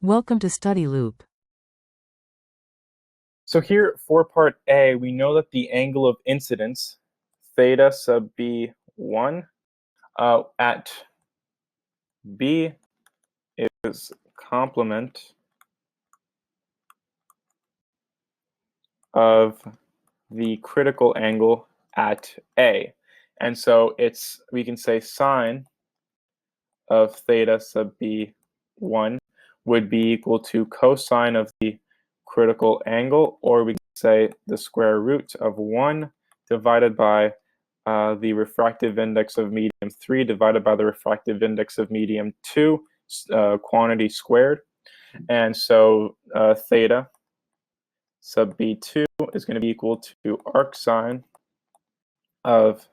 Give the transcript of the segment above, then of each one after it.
Welcome to Study Loop. So here for part A, we know that the angle of incidence, theta sub B1, at B is complement of the critical angle at A. And so we can say sine of theta sub B1 would be equal to cosine of the critical angle, or we can say the square root of 1 divided by the refractive index of medium 3 divided by the refractive index of medium 2, quantity squared. And so theta sub B2 is going to be equal to arc sine of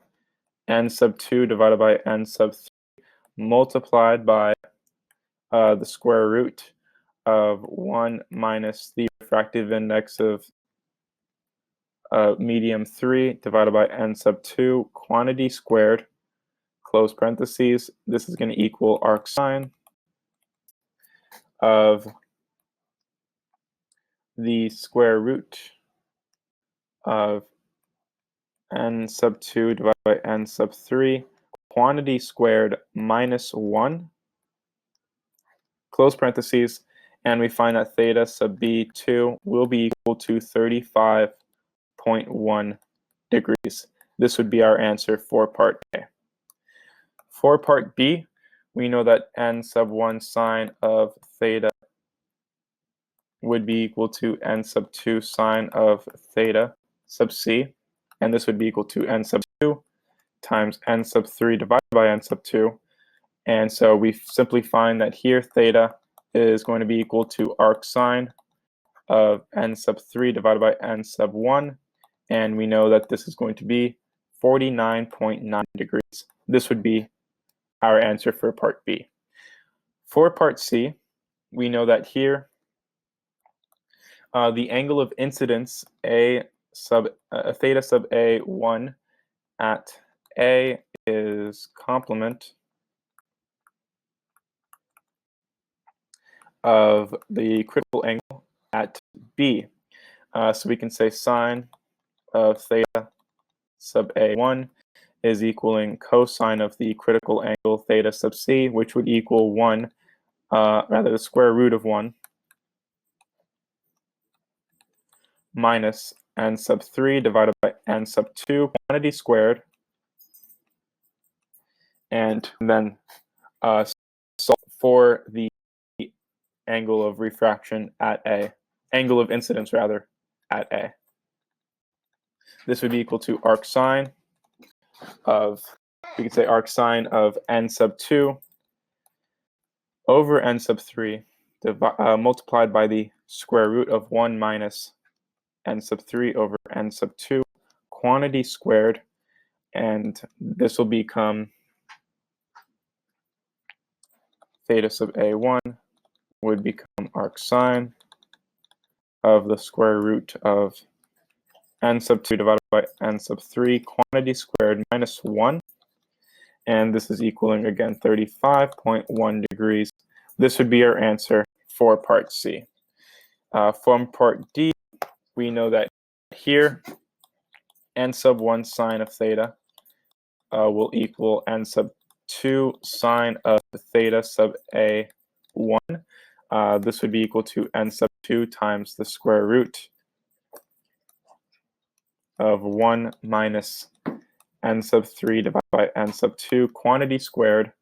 n sub 2 divided by n sub 3 multiplied by the square root of 1 minus the refractive index of medium 3 divided by n sub 2 quantity squared, close parentheses. This is going to equal arc sine of the square root of n sub 2 divided by n sub 3 quantity squared minus 1, close parentheses, and we find that theta sub B2 will be equal to 35.1 degrees. This would be our answer for part A. For part B, we know that n sub 1 sine of theta would be equal to n sub 2 sine of theta sub c, and this would be equal to n sub 2 times n sub 3 divided by n sub 2. And so we simply find that here theta is going to be equal to arc sine of n sub 3 divided by n sub 1, and we know that this is going to be 49.9 degrees. This would be our answer for part B. For part C, we know that here the angle of incidence theta sub A1 at A is complement of the critical angle at B. So we can say sine of theta sub A1 is equaling cosine of the critical angle theta sub C, which would equal 1, the square root of 1, minus n sub 3 divided by n sub 2 quantity squared, and then solve for the angle of refraction at A, angle of incidence rather, at A. This would be equal to arc sine of, we could say arc sine of n sub 2 over n sub 3 multiplied by the square root of 1 minus n sub 3 over n sub 2 quantity squared, and this will become theta sub A1 would become arc sine of the square root of n sub 2 divided by n sub 3 quantity squared minus 1, and this is equaling again 35.1 degrees. This would be our answer for part C. From part D, we know that here n sub 1 sine of theta will equal n sub 2 sine of theta sub A1. This would be equal to n sub 2 times the square root of 1 minus n sub 3 divided by n sub 2 quantity squared,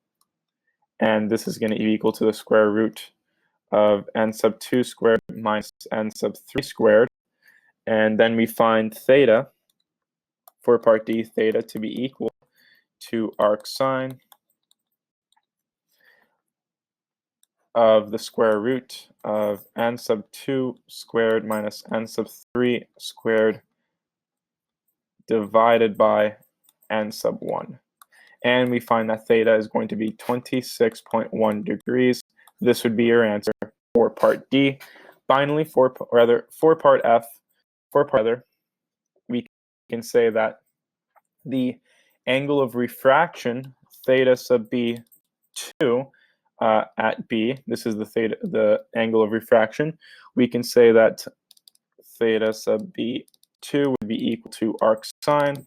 and this is going to be equal to the square root of n sub 2 squared minus n sub 3 squared, and then we find theta for part D, theta to be equal to arc sine of the square root of n sub 2 squared minus n sub 3 squared divided by n sub 1. And we find that theta is going to be 26.1 degrees. This would be your answer for part D. Finally, for part F, we can say that the angle of refraction, theta sub B2, at B. This is the angle of refraction. We can say that theta sub B2 would be equal to arc sine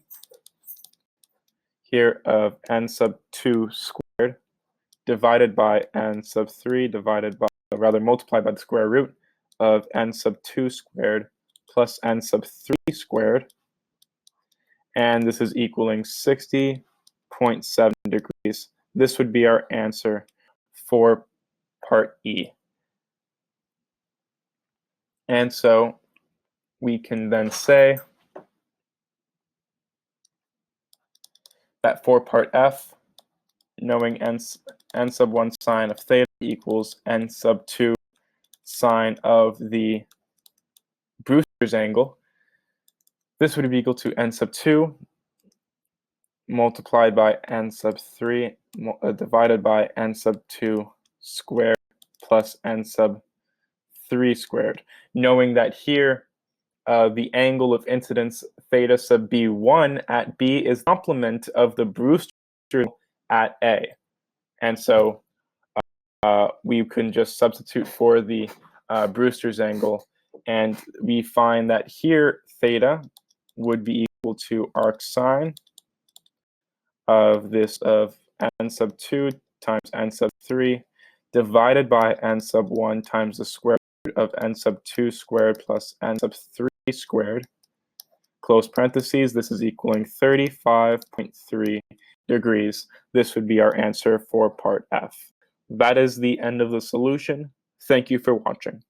here of n sub 2 squared divided by n sub 3 multiplied by the square root of n sub 2 squared plus n sub 3 squared. And this is equaling 60.7 degrees. This would be our answer for part E. And so we can then say that for part F, knowing n sub 1 sine of theta equals n sub 2 sine of the Brewster's angle, this would be equal to n sub 2 multiplied by n sub 3 divided by n sub 2 squared plus n sub 3 squared. Knowing that here the angle of incidence theta sub B1 at B is complement of the Brewster at A. And so we can just substitute for the Brewster's angle, and we find that here theta would be equal to arc sine of n sub 2 times n sub 3 divided by n sub 1 times the square root of n sub 2 squared plus n sub 3 squared, close parentheses. This is equaling 35.3 degrees. This would be our answer for part F. That is the end of the solution. Thank you for watching.